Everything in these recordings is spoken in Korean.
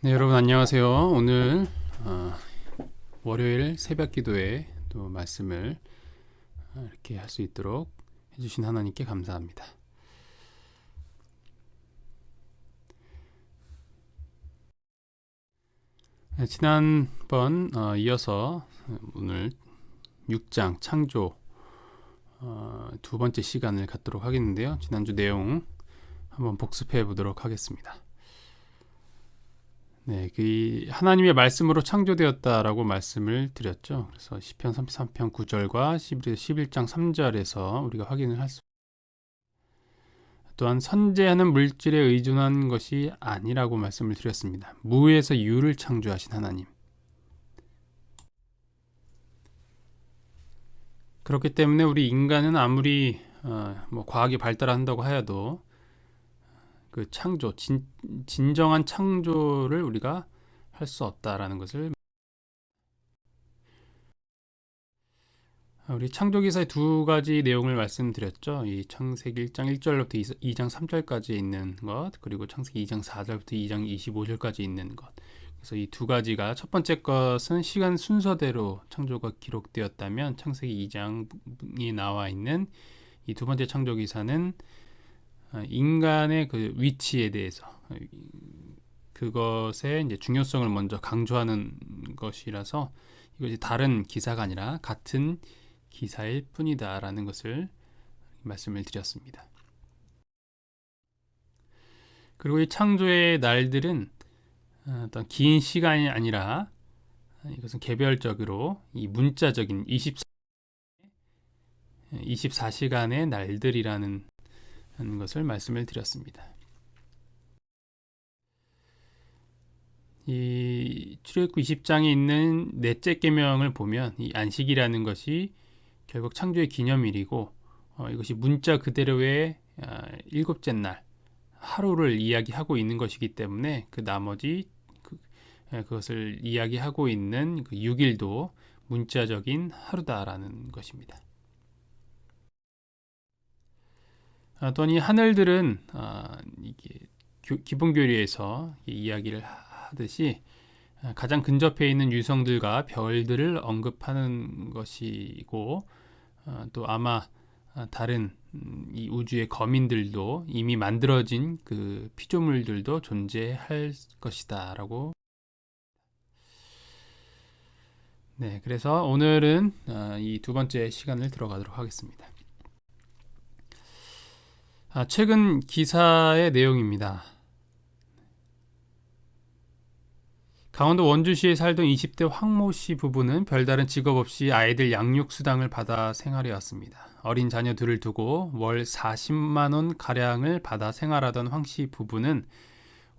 네, 여러분 안녕하세요. 오늘 월요일 새벽 기도에 또 말씀을 이렇게 할 수 있도록 해주신 하나님께 감사합니다. 네, 지난번 이어서 오늘 6장 창조 두 번째 시간을 갖도록 하겠는데요. 지난주 내용 한번 복습해 보도록 하겠습니다. 네, 그 하나님의 말씀으로 창조되었다라고 말씀을 드렸죠. 그래서 시편 33편 9절과 11장 3절에서 우리가 확인을 할 수. 또한 선재하는 물질에 의존한 것이 아니라고 말씀을 드렸습니다. 무에서 유를 창조하신 하나님. 그렇기 때문에 우리 인간은 아무리 과학이 발달한다고 하여도 그 창조, 진정한 창조를 우리가 할 수 없다라는 것을, 우리 창조기사의 두 가지 내용을 말씀드렸죠. 이 창세기 1장 1절부터 2장 3절까지 있는 것, 그리고 창세기 2장 4절부터 2장 25절까지 있는 것. 그래서 이 두 가지가, 첫 번째 것은 시간 순서대로 창조가 기록되었다면, 창세기 2장이 나와 있는 이 두 번째 창조기사는 인간의 그 위치에 대해서, 그것의 이제 중요성을 먼저 강조하는 것이라서 이것이 다른 기사가 아니라 같은 기사일 뿐이다라는 것을 말씀을 드렸습니다. 그리고 이 창조의 날들은 어떤 긴 시간이 아니라 이것은 개별적으로 이 문자적인 24시간의 날들이라는 것을 말씀을 드렸습니다. 이 출애굽기 20장에 있는 넷째 계명을 보면 이 안식이라는 것이 결국 창조의 기념일이고, 이것이 문자 그대로의 일곱째 날 하루를 이야기하고 있는 것이기 때문에 그 나머지 그것을 이야기하고 있는 그 6일도 문자적인 하루다라는 것입니다. 또한 이 하늘들은 이게 기본 교리에서 이야기를 하듯이 가장 근접해 있는 유성들과 별들을 언급하는 것이고, 또 아마 다른 이 우주의 거민들도 이미 만들어진 그 피조물들도 존재할 것이다라고. 네, 그래서 오늘은 이 두 번째 시간을 들어가도록 하겠습니다. 최근 기사의 내용입니다. 강원도 원주시에 살던 20대 황모 씨 부부는 별다른 직업 없이 아이들 양육 수당을 받아 생활해왔습니다. 어린 자녀 둘을 두고 월 40만 원 가량을 받아 생활하던 황 씨 부부는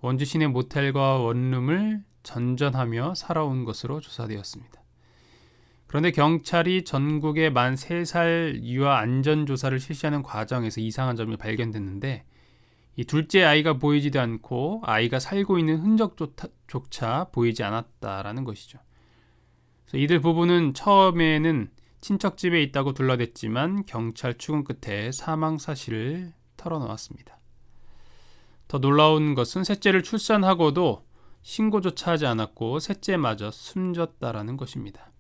원주 시내 모텔과 원룸을 전전하며 살아온 것으로 조사되었습니다. 그런데 경찰이 전국의 만 3살 유아 안전조사를 실시하는 과정에서 이상한 점이 발견됐는데, 이 둘째 아이가 보이지도 않고 아이가 살고 있는 흔적조차 보이지 않았다라는 것이죠. 그래서 이들 부부는 처음에는 친척집에 있다고 둘러댔지만 경찰 추궁 끝에 사망 사실을 털어놓았습니다. 더 놀라운 것은 셋째를 출산하고도 신고조차 하지 않았고 셋째마저 숨졌다라는 것입니다.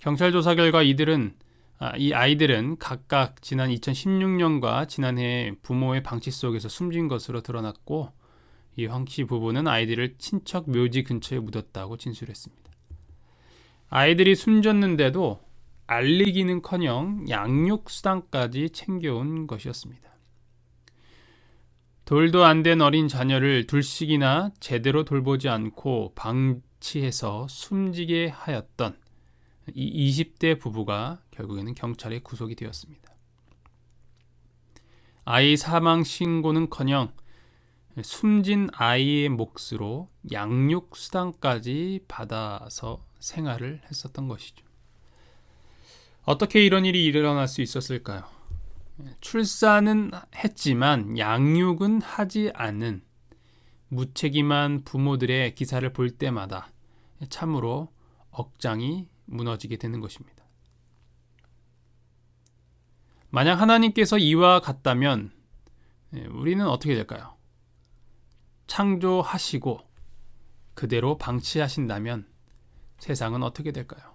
경찰 조사 결과 이 아이들은 각각 지난 2016년과 지난해 부모의 방치 속에서 숨진 것으로 드러났고, 이 황 씨 부부는 아이들을 친척 묘지 근처에 묻었다고 진술했습니다. 아이들이 숨졌는데도 알리기는커녕 양육 수당까지 챙겨온 것이었습니다. 돌도 안 된 어린 자녀를 둘씩이나 제대로 돌보지 않고 방치해서 숨지게 하였던 이 20대 부부가 결국에는 경찰에 구속이 되었습니다. 아이 사망 신고는커녕 숨진 아이의 몫으로 양육 수당까지 받아서 생활을 했었던 것이죠. 어떻게 이런 일이 일어날 수 있었을까요? 출산은 했지만 양육은 하지 않은 무책임한 부모들의 기사를 볼 때마다 참으로 억장이 무너지게 되는 것입니다. 만약 하나님께서 이와 같다면 우리는 어떻게 될까요? 창조하시고 그대로 방치하신다면 세상은 어떻게 될까요?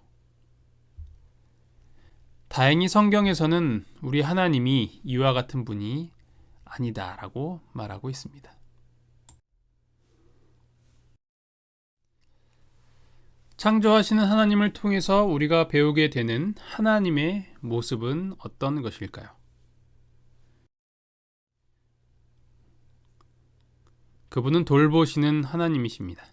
다행히 성경에서는 우리 하나님이 이와 같은 분이 아니다라고 말하고 있습니다. 창조하시는 하나님을 통해서 우리가 배우게 되는 하나님의 모습은 어떤 것일까요? 그분은 돌보시는 하나님이십니다.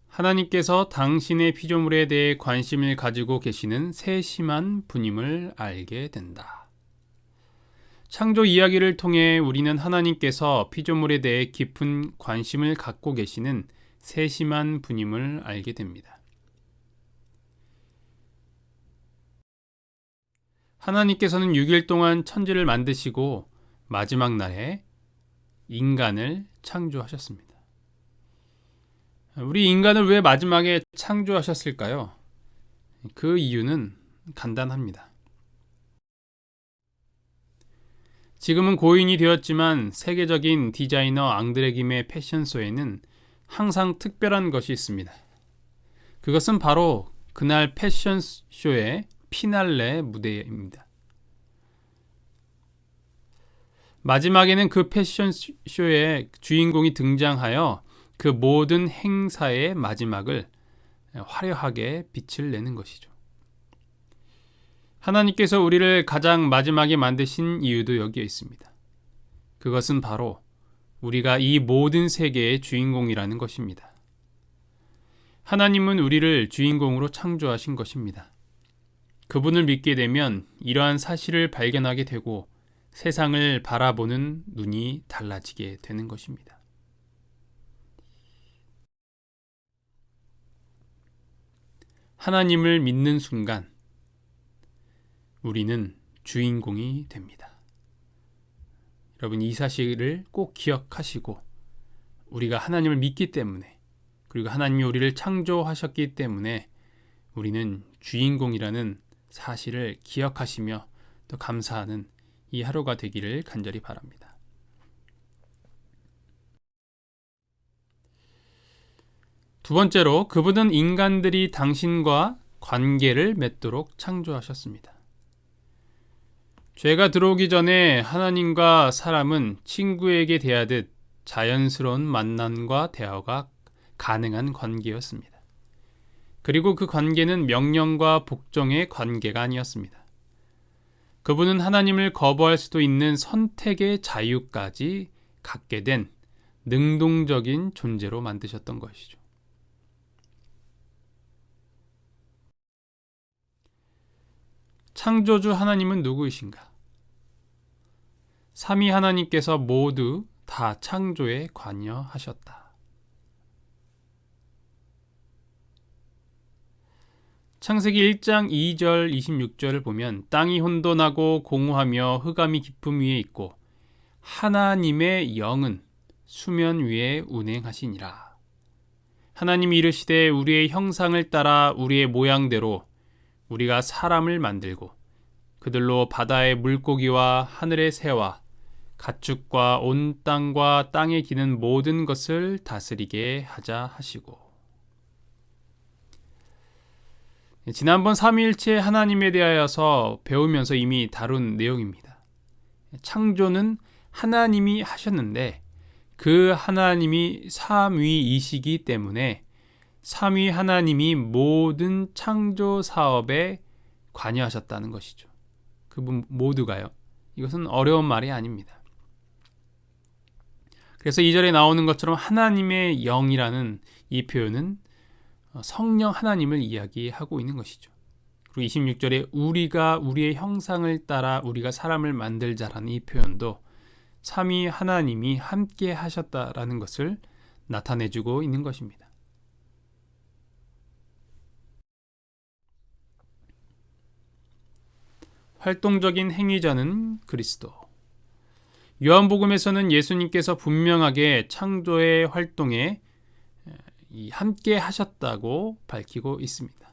하나님께서 당신의 피조물에 대해 관심을 가지고 계시는 세심한 분임을 알게 된다. 창조 이야기를 통해 우리는 하나님께서 피조물에 대해 깊은 관심을 갖고 계시는 세심한 분임을 알게 됩니다. 하나님께서는 6일 동안 천지를 만드시고 마지막 날에 인간을 창조하셨습니다. 우리 인간을 왜 마지막에 창조하셨을까요? 그 이유는 간단합니다. 지금은 고인이 되었지만 세계적인 디자이너 앙드레 김의 패션쇼에는 항상 특별한 것이 있습니다. 그것은 바로 그날 패션쇼의 피날레 무대입니다. 마지막에는 그 패션쇼의 주인공이 등장하여 그 모든 행사의 마지막을 화려하게 빛을 내는 것이죠. 하나님께서 우리를 가장 마지막에 만드신 이유도 여기에 있습니다. 그것은 바로 우리가 이 모든 세계의 주인공이라는 것입니다. 하나님은 우리를 주인공으로 창조하신 것입니다. 그분을 믿게 되면 이러한 사실을 발견하게 되고 세상을 바라보는 눈이 달라지게 되는 것입니다. 하나님을 믿는 순간 우리는 주인공이 됩니다. 여러분, 이 사실을 꼭 기억하시고 우리가 하나님을 믿기 때문에, 그리고 하나님이 우리를 창조하셨기 때문에 우리는 주인공이라는 사실을 기억하시며 또 감사하는 이 하루가 되기를 간절히 바랍니다. 두 번째로, 그분은 인간들이 당신과 관계를 맺도록 창조하셨습니다. 죄가 들어오기 전에 하나님과 사람은 친구에게 대하듯 자연스러운 만남과 대화가 가능한 관계였습니다. 그리고 그 관계는 명령과 복종의 관계가 아니었습니다. 그분은 하나님을 거부할 수도 있는 선택의 자유까지 갖게 된 능동적인 존재로 만드셨던 것이죠. 창조주 하나님은 누구이신가? 삼위 하나님께서 모두 다 창조에 관여하셨다. 창세기 1장 2절 26절을 보면 땅이 혼돈하고 공허하며 흑암이 깊음 위에 있고 하나님의 영은 수면 위에 운행하시니라. 하나님이 이르시되 우리의 형상을 따라 우리의 모양대로 우리가 사람을 만들고 그들로 바다의 물고기와 하늘의 새와 가축과 온 땅과 땅에 기는 모든 것을 다스리게 하자 하시고. 지난번 삼위일체 하나님에 대하여서 배우면서 이미 다룬 내용입니다. 창조는 하나님이 하셨는데 그 하나님이 삼위이시기 때문에 삼위 하나님이 모든 창조 사업에 관여하셨다는 것이죠. 그분 모두가요. 이것은 어려운 말이 아닙니다. 그래서 2절에 나오는 것처럼 하나님의 영이라는 이 표현은 성령 하나님을 이야기하고 있는 것이죠. 그리고 26절에 우리가 우리의 형상을 따라 우리가 사람을 만들자라는 이 표현도 삼위 하나님이 함께 하셨다라는 것을 나타내주고 있는 것입니다. 활동적인 행위자는 그리스도. 요한복음에서는 예수님께서 분명하게 창조의 활동에 함께 하셨다고 밝히고 있습니다.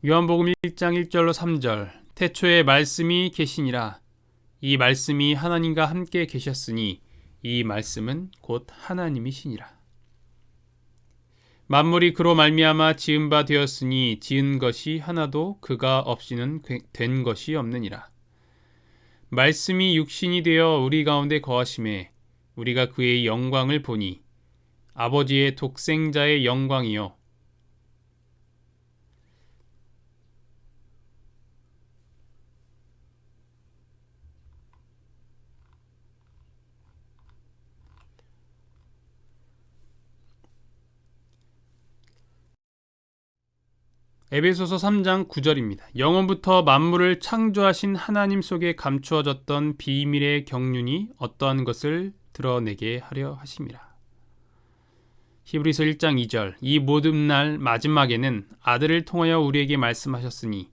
요한복음 1장 1절로 3절 태초에 말씀이 계시니라 이 말씀이 하나님과 함께 계셨으니 이 말씀은 곧 하나님이시니라. 만물이 그로 말미암아 지은 바 되었으니 지은 것이 하나도 그가 없이는 된 것이 없느니라. 말씀이 육신이 되어 우리 가운데 거하심에 우리가 그의 영광을 보니 아버지의 독생자의 영광이요 에베소서 3장 9절입니다. 영원부터 만물을 창조하신 하나님 속에 감추어졌던 비밀의 경륜이 어떠한 것을 드러내게 하려 하심이라. 히브리서 1장 2절 이 모든 날 마지막에는 아들을 통하여 우리에게 말씀하셨으니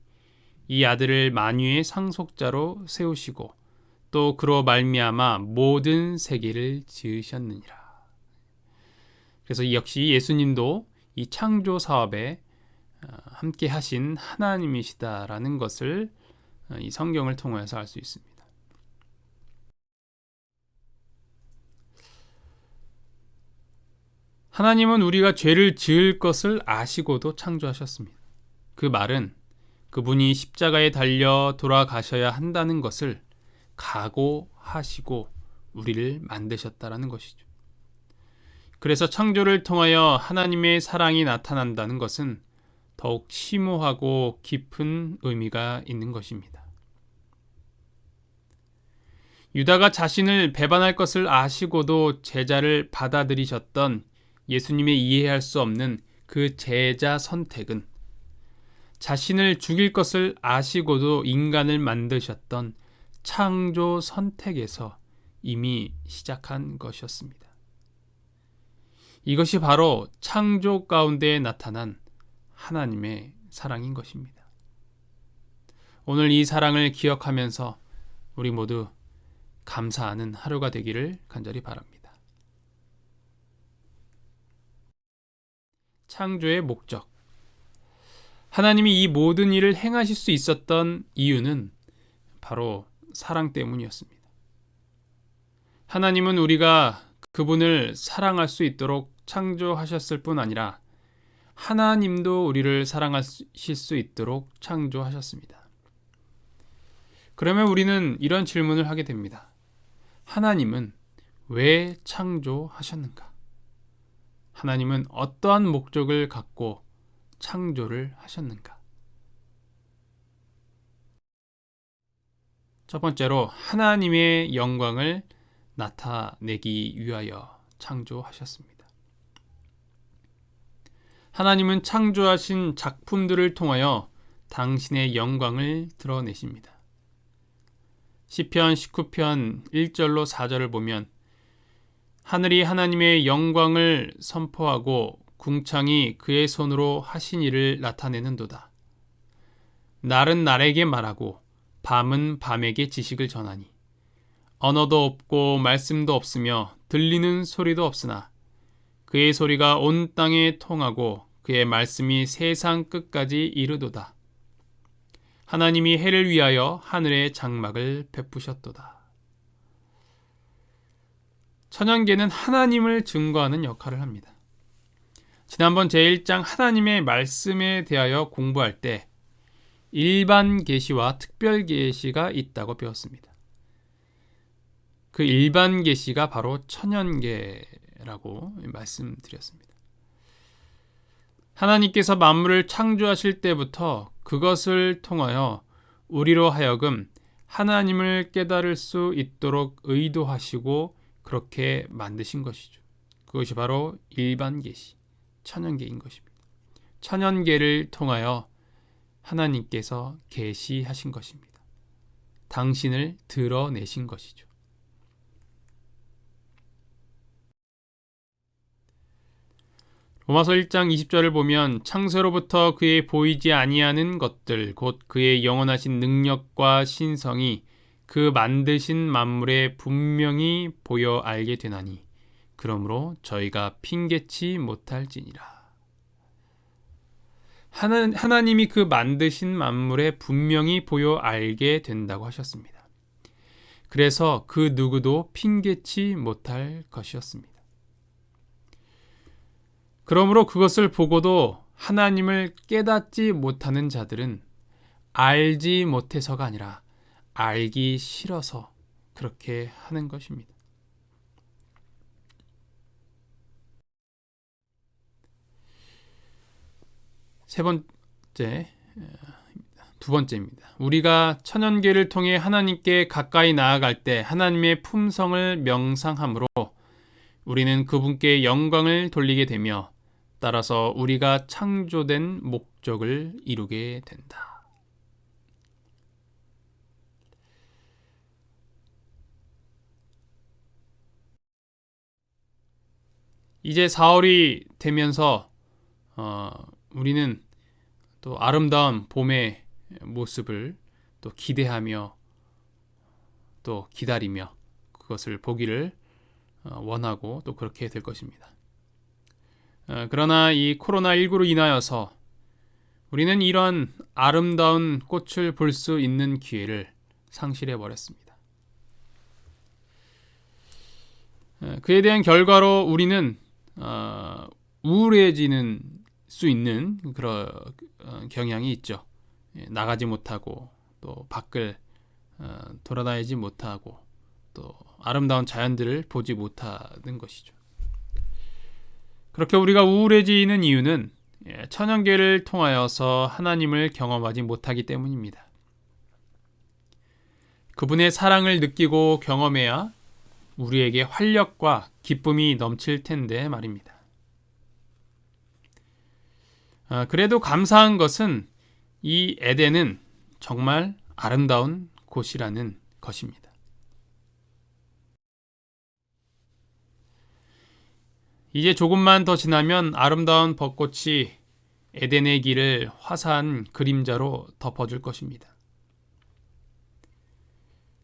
이 아들을 만유의 상속자로 세우시고 또 그로 말미암아 모든 세계를 지으셨느니라. 그래서 역시 예수님도 이 창조 사업에 함께 하신 하나님이시다라는 것을 이 성경을 통해서 알 수 있습니다. 하나님은 우리가 죄를 지을 것을 아시고도 창조하셨습니다. 그 말은 그분이 십자가에 달려 돌아가셔야 한다는 것을 각오하시고 우리를 만드셨다라는 것이죠. 그래서 창조를 통하여 하나님의 사랑이 나타난다는 것은 더욱 심오하고 깊은 의미가 있는 것입니다. 유다가 자신을 배반할 것을 아시고도 제자를 받아들이셨던 예수님의 이해할 수 없는 그 제자 선택은 자신을 죽일 것을 아시고도 인간을 만드셨던 창조 선택에서 이미 시작한 것이었습니다. 이것이 바로 창조 가운데 나타난 하나님의 사랑인 것입니다. 오늘 이 사랑을 기억하면서 우리 모두 감사하는 하루가 되기를 간절히 바랍니다. 창조의 목적. 하나님이 이 모든 일을 행하실 수 있었던 이유는 바로 사랑 때문이었습니다. 하나님은 우리가 그분을 사랑할 수 있도록 창조하셨을 뿐 아니라 하나님도 우리를 사랑하실 수 있도록 창조하셨습니다. 그러면 우리는 이런 질문을 하게 됩니다. 하나님은 왜 창조하셨는가? 하나님은 어떠한 목적을 갖고 창조를 하셨는가? 첫 번째로 하나님의 영광을 나타내기 위하여 창조하셨습니다. 하나님은 창조하신 작품들을 통하여 당신의 영광을 드러내십니다. 시편 19편 1절로 4절을 보면 하늘이 하나님의 영광을 선포하고 궁창이 그의 손으로 하신 일을 나타내는도다. 날은 날에게 말하고 밤은 밤에게 지식을 전하니 언어도 없고 말씀도 없으며 들리는 소리도 없으나 그의 소리가 온 땅에 통하고 그의 말씀이 세상 끝까지 이르도다. 하나님이 해를 위하여 하늘의 장막을 베푸셨도다. 천연계는 하나님을 증거하는 역할을 합니다. 지난번 제1장 하나님의 말씀에 대하여 공부할 때 일반 계시와 특별 계시가 있다고 배웠습니다. 그 일반 계시가 바로 천연계라고 말씀드렸습니다. 하나님께서 만물을 창조하실 때부터 그것을 통하여 우리로 하여금 하나님을 깨달을 수 있도록 의도하시고 그렇게 만드신 것이죠. 그것이 바로 일반 계시, 천연계인 것입니다. 천연계를 통하여 하나님께서 계시하신 것입니다. 당신을 드러내신 것이죠. 로마서 1장 20절을 보면 창세로부터 그의 보이지 아니하는 것들 곧 그의 영원하신 능력과 신성이 그 만드신 만물에 분명히 보여 알게 되나니 그러므로 저희가 핑계치 못할지니라. 하나님이 그 만드신 만물에 분명히 보여 알게 된다고 하셨습니다. 그래서 그 누구도 핑계치 못할 것이었습니다. 그러므로 그것을 보고도 하나님을 깨닫지 못하는 자들은 알지 못해서가 아니라 알기 싫어서 그렇게 하는 것입니다. 두 번째입니다. 우리가 천연계를 통해 하나님께 가까이 나아갈 때 하나님의 품성을 명상함으로 우리는 그분께 영광을 돌리게 되며 따라서 우리가 창조된 목적을 이루게 된다. 이제 4월이 되면서 우리는 또 아름다운 봄의 모습을 또 기대하며 또 기다리며 그것을 보기를 원하고 또 그렇게 될 것입니다. 그러나 이 코로나19로 인하여서 우리는 이러한 아름다운 꽃을 볼 수 있는 기회를 상실해 버렸습니다. 그에 대한 결과로 우리는 우울해지는 수 있는 그런 경향이 있죠. 나가지 못하고 또 밖을 돌아다니지 못하고 또 아름다운 자연들을 보지 못하는 것이죠. 그렇게 우리가 우울해지는 이유는 천연계를 통하여서 하나님을 경험하지 못하기 때문입니다. 그분의 사랑을 느끼고 경험해야 우리에게 활력과 기쁨이 넘칠 텐데 말입니다. 그래도 감사한 것은 이 에덴은 정말 아름다운 곳이라는 것입니다. 이제 조금만 더 지나면 아름다운 벚꽃이 에덴의 길을 화사한 그림자로 덮어줄 것입니다.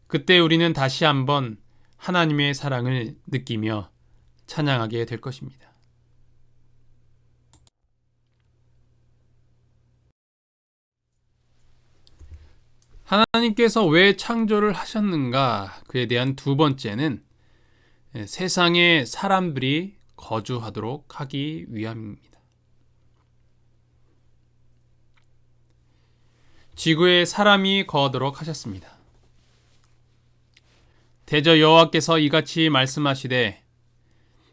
그때 우리는 다시 한번 하나님의 사랑을 느끼며 찬양하게 될 것입니다. 하나님께서 왜 창조를 하셨는가? 그에 대한 두 번째는 세상에 사람들이 거주하도록 하기 위함입니다. 지구에 사람이 거하도록 하셨습니다. 대저 여호와께서 이같이 말씀하시되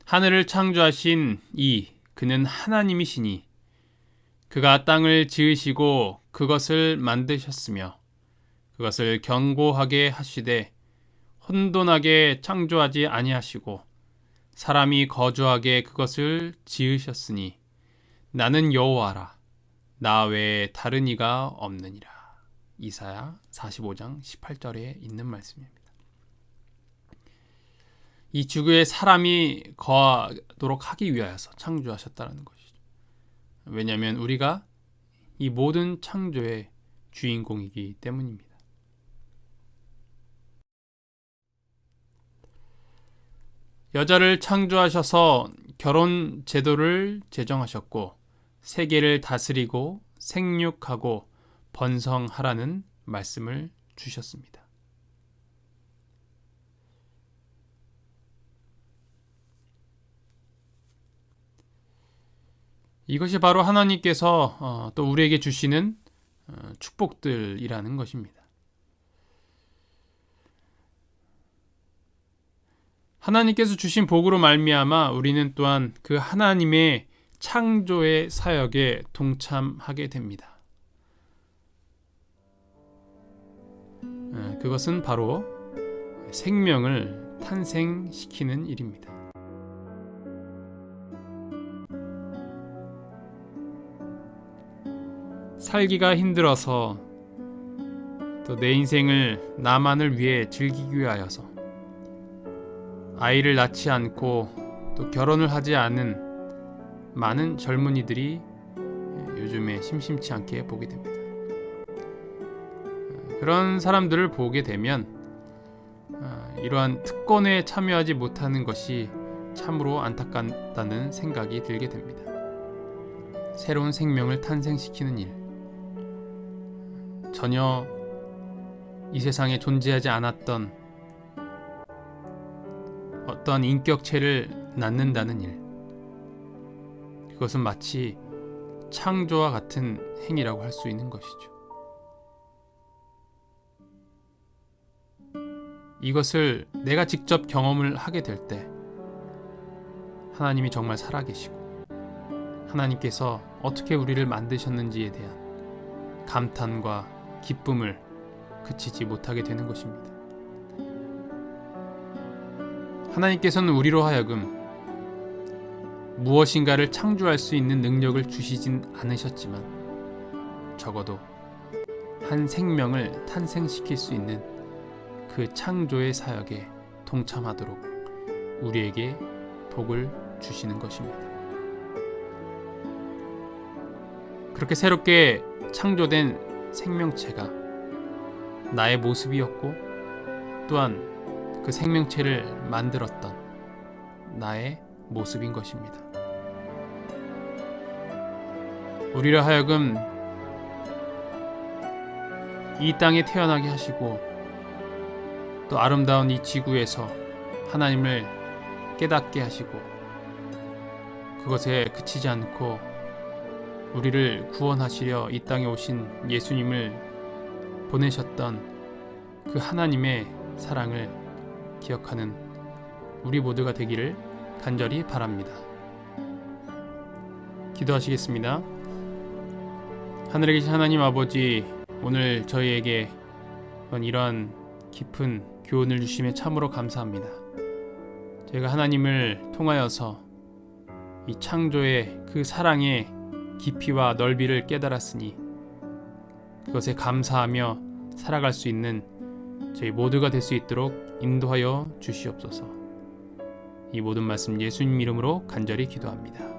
하늘을 창조하신 그는 하나님이시니 그가 땅을 지으시고 그것을 만드셨으며 그것을 견고하게 하시되 혼돈하게 창조하지 아니하시고 사람이 거주하게 그것을 지으셨으니 나는 여호와라 나 외에 다른 이가 없느니라. 이사야 45장 18절에 있는 말씀입니다. 이 지구에 사람이 거하도록 하기 위하여서 창조하셨다는 것이죠. 왜냐하면 우리가 이 모든 창조의 주인공이기 때문입니다. 여자를 창조하셔서 결혼 제도를 제정하셨고 세계를 다스리고 생육하고 번성하라는 말씀을 주셨습니다. 이것이 바로 하나님께서 또 우리에게 주시는 축복들이라는 것입니다. 하나님께서 주신 복으로 말미암아 우리는 또한 그 하나님의 창조의 사역에 동참하게 됩니다. 그것은 바로 생명을 탄생시키는 일입니다. 살기가 힘들어서 또 내 인생을 나만을 위해 즐기기 위하여서 아이를 낳지 않고 또 결혼을 하지 않은 많은 젊은이들이 요즘에 심심치 않게 보게 됩니다. 그런 사람들을 보게 되면 이러한 특권에 참여하지 못하는 것이 참으로 안타깝다는 생각이 들게 됩니다. 새로운 생명을 탄생시키는 일, 전혀 이 세상에 존재하지 않았던 어떤 인격체를 낳는다는 일, 그것은 마치 창조와 같은 행위라고 할 수 있는 것이죠. 이것을 내가 직접 경험을 하게 될 때 하나님이 정말 살아계시고 하나님께서 어떻게 우리를 만드셨는지에 대한 감탄과 기쁨을 그치지 못하게 되는 것입니다. 하나님께서는 우리로 하여금 무엇인가를 창조할 수 있는 능력을 주시진 않으셨지만 적어도 한 생명을 탄생시킬 수 있는 그 창조의 사역에 동참하도록 우리에게 복을 주시는 것입니다. 그렇게 새롭게 창조된 생명체가 나의 모습이었고 또한 그 생명체를 만들었던 나의 모습인 것입니다. 우리를 하여금 이 땅에 태어나게 하시고 또 아름다운 이 지구에서 하나님을 깨닫게 하시고 그것에 그치지 않고 우리를 구원하시려 이 땅에 오신 예수님을 보내셨던 그 하나님의 사랑을 기억하는 우리 모두가 되기를 간절히 바랍니다. 기도하시겠습니다. 하늘에 계신 하나님 아버지, 오늘 저희에게 이러한 깊은 교훈을 주심에 참으로 감사합니다. 저희가 하나님을 통하여서 이 창조의 그 사랑의 깊이와 넓이를 깨달았으니 그것에 감사하며 살아갈 수 있는 저희 모두가 될 수 있도록 인도하여 주시옵소서. 이 모든 말씀 예수님 이름으로 간절히 기도합니다.